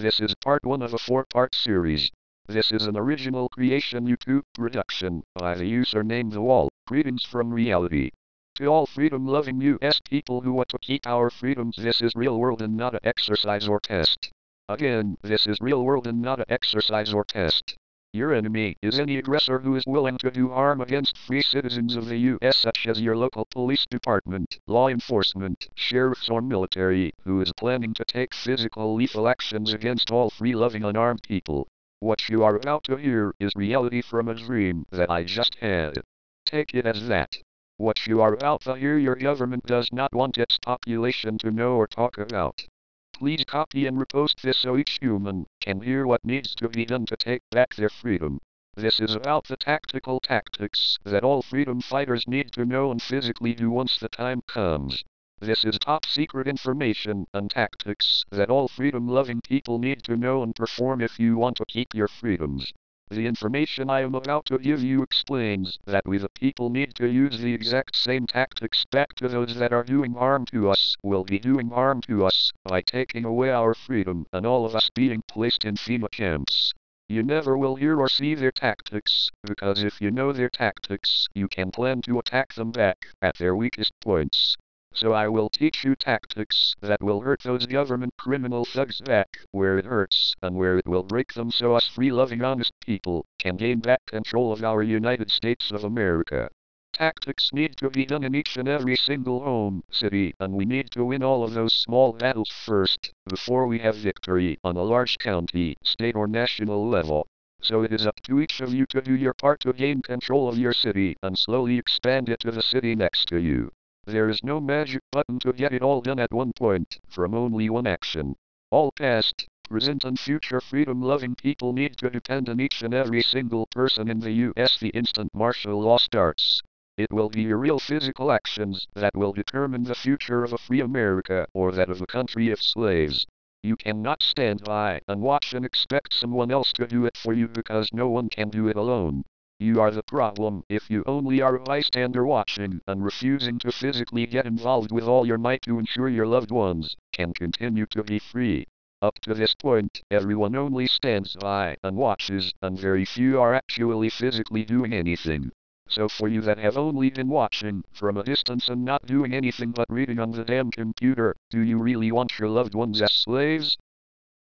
This is part 1 of a 4-part series. This is an original creation YouTube production by the username The Wall. Greetings from reality. To all freedom-loving US people who want to keep our freedoms, this is real world and not an exercise or test. Again, this is real world and not an exercise or test. Your enemy is any aggressor who is willing to do harm against free citizens of the US, such as your local police department, law enforcement, sheriffs or military, who is planning to take physical lethal actions against all free-loving unarmed people. What you are about to hear is reality from a dream that I just had. Take it as that. What you are about to hear your government does not want its population to know or talk about. Please copy and repost this so each human can hear what needs to be done to take back their freedom. This is about the tactical tactics that all freedom fighters need to know and physically do once the time comes. This is top secret information and tactics that all freedom-loving people need to know and perform if you want to keep your freedoms. The information I am about to give you explains that we the people need to use the exact same tactics back to those that are doing harm to us, will be doing harm to us, by taking away our freedom and all of us being placed in FEMA camps. You never will hear or see their tactics, because if you know their tactics, you can plan to attack them back at their weakest points. So I will teach you tactics that will hurt those government criminal thugs back where it hurts and where it will break them, so us free-loving honest people can gain back control of our United States of America. Tactics need to be done in each and every single home, city, and we need to win all of those small battles first, before we have victory on a large county, state or national level. So it is up to each of you to do your part to gain control of your city and slowly expand it to the city next to you. There is no magic button to get it all done at one point, from only one action. All past, present and future freedom-loving people need to depend on each and every single person in the US the instant martial law starts. It will be your real physical actions that will determine the future of a free America or that of a country of slaves. You cannot stand by and watch and expect someone else to do it for you, because no one can do it alone. You are the problem if you only are a bystander watching and refusing to physically get involved with all your might to ensure your loved ones can continue to be free. Up to this point, everyone only stands by and watches, and very few are actually physically doing anything. So for you that have only been watching from a distance and not doing anything but reading on the damn computer, do you really want your loved ones as slaves?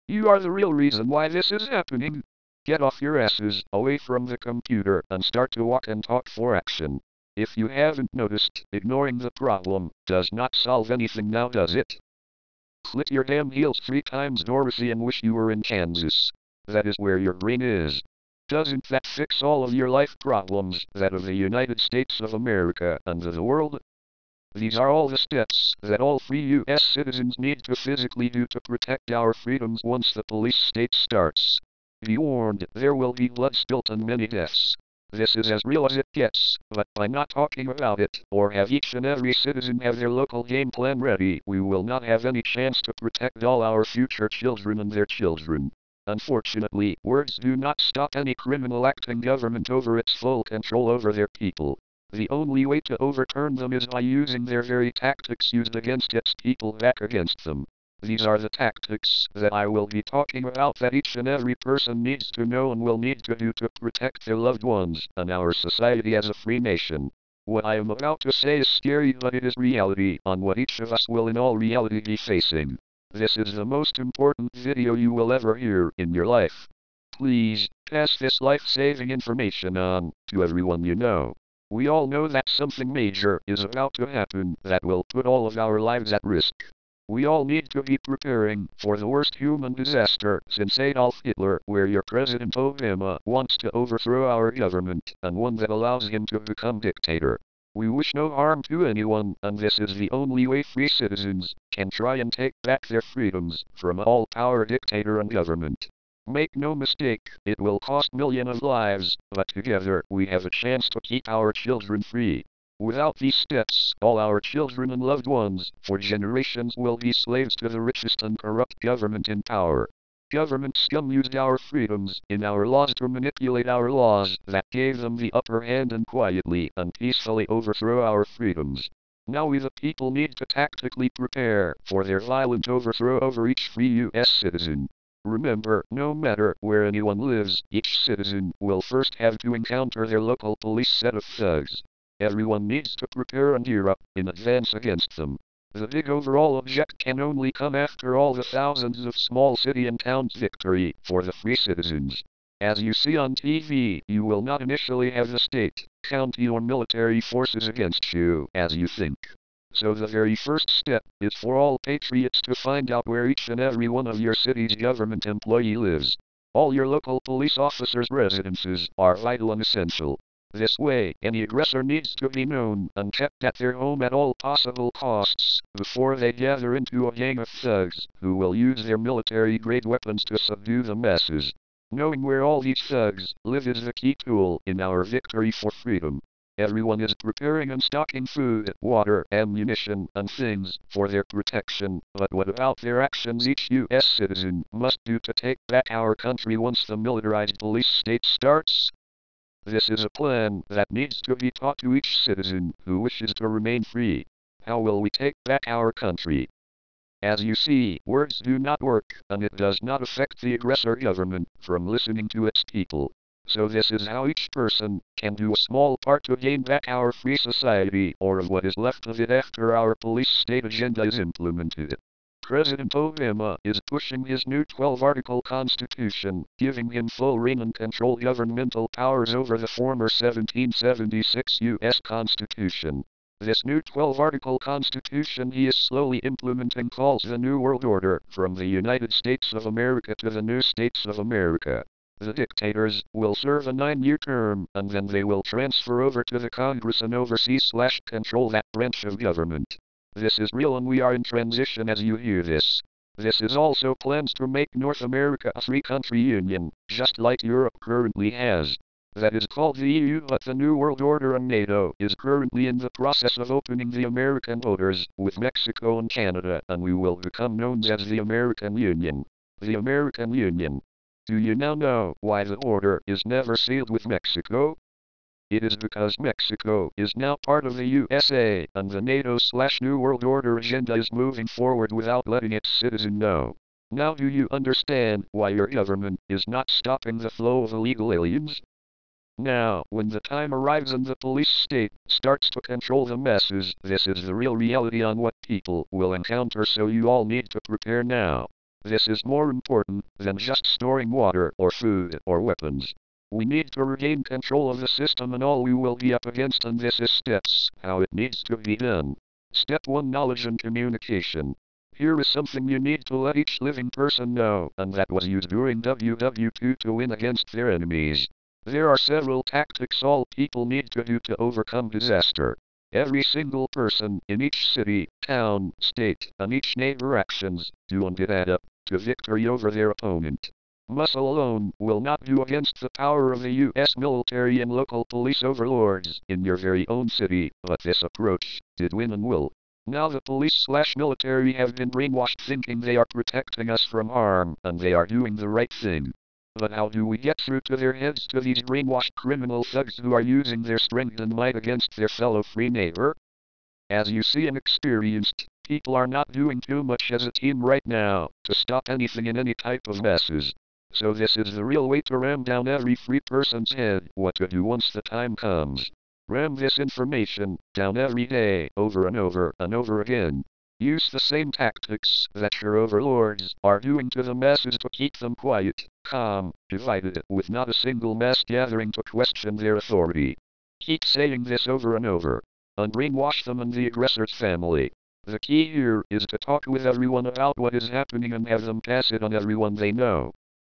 You are the real reason why this is happening. Get off your asses, away from the computer, and start to walk and talk for action. If you haven't noticed, ignoring the problem does not solve anything now, does it? Click your damn heels 3 times, Dorothy, and wish you were in Kansas. That is where your brain is. Doesn't that fix all of your life problems, that of the United States of America and of the world? These are all the steps that all free US citizens need to physically do to protect our freedoms once the police state starts. Be warned, there will be blood spilt and many deaths. This is as real as it gets, but by not talking about it, or have each and every citizen have their local game plan ready, we will not have any chance to protect all our future children and their children. Unfortunately, words do not stop any criminal acting government over its full control over their people. The only way to overturn them is by using their very tactics used against its people back against them. These are the tactics that I will be talking about that each and every person needs to know and will need to do to protect their loved ones and our society as a free nation. What I am about to say is scary, but it is reality on what each of us will in all reality be facing. This is the most important video you will ever hear in your life. Please, pass this life-saving information on to everyone you know. We all know that something major is about to happen that will put all of our lives at risk. We all need to be preparing for the worst human disaster since Adolf Hitler, where your President Obama wants to overthrow our government, and one that allows him to become dictator. We wish no harm to anyone, and this is the only way free citizens can try and take back their freedoms from all-power dictator and government. Make no mistake, it will cost millions of lives, but together we have a chance to keep our children free. Without these steps, all our children and loved ones, for generations, will be slaves to the richest and corrupt government in power. Government scum used our freedoms in our laws to manipulate our laws that gave them the upper hand and quietly and peacefully overthrow our freedoms. Now we the people need to tactically prepare for their violent overthrow over each free US citizen. Remember, no matter where anyone lives, each citizen will first have to encounter their local police set of thugs. Everyone needs to prepare and gear up in advance against them. The big overall object can only come after all the thousands of small city and towns' victory for the free citizens. As you see on TV, you will not initially have the state, county or military forces against you, as you think. So the very first step is for all patriots to find out where each and every one of your city's government employee lives. All your local police officers' residences are vital and essential. This way, any aggressor needs to be known and kept at their home at all possible costs before they gather into a gang of thugs who will use their military-grade weapons to subdue the masses. Knowing where all these thugs live is the key tool in our victory for freedom. Everyone is preparing and stocking food, water, ammunition, and things for their protection, but what about their actions each U.S. citizen must do to take back our country once the militarized police state starts? This is a plan that needs to be taught to each citizen who wishes to remain free. How will we take back our country? As you see, words do not work, and it does not affect the aggressor government from listening to its people. So this is how each person can do a small part to gain back our free society, or of what is left of it after our police state agenda is implemented. President Obama is pushing his new 12-article constitution, giving him full reign and control governmental powers over the former 1776 U.S. Constitution. This new 12-article constitution he is slowly implementing calls the New World Order, from the United States of America to the new States of America. The dictators will serve a 9-year term, and then they will transfer over to the Congress and oversee/control that branch of government. This is real and we are in transition as you hear this. This is also plans to make North America a three-country union, just like Europe currently has. That is called the EU, but the New World Order and NATO is currently in the process of opening the American borders with Mexico and Canada, and we will become known as the American Union. The American Union. Do you now know why the order is never sealed with Mexico? It is because Mexico is now part of the USA, and the NATO/New World Order agenda is moving forward without letting its citizens know. Now do you understand why your government is not stopping the flow of illegal aliens? Now, when the time arrives and the police state starts to control the masses, this is the real reality on what people will encounter, so you all need to prepare now. This is more important than just storing water or food or weapons. We need to regain control of the system and all we will be up against, and this is steps, how it needs to be done. Step 1: Knowledge and communication. Here is something you need to let each living person know, and that was used during WW2 to win against their enemies. There are several tactics all people need to do to overcome disaster. Every single person in each city, town, state, and each neighbor actions do and it add up to victory over their opponent. Muscle alone will not do against the power of the U.S. military and local police overlords in your very own city, but this approach did win and will. Now the police/military have been brainwashed thinking they are protecting us from harm, and they are doing the right thing. But how do we get through to their heads, to these brainwashed criminal thugs who are using their strength and might against their fellow free neighbor? As you see and experienced, people are not doing too much as a team right now to stop anything in any type of masses. So this is the real way to ram down every free person's head what to do once the time comes. Ram this information down every day, over and over and over again. Use the same tactics that your overlords are doing to the masses to keep them quiet, calm, divided, with not a single mass gathering to question their authority. Keep saying this over and over. And brainwash them and the aggressor's family. The key here is to talk with everyone about what is happening and have them pass it on everyone they know.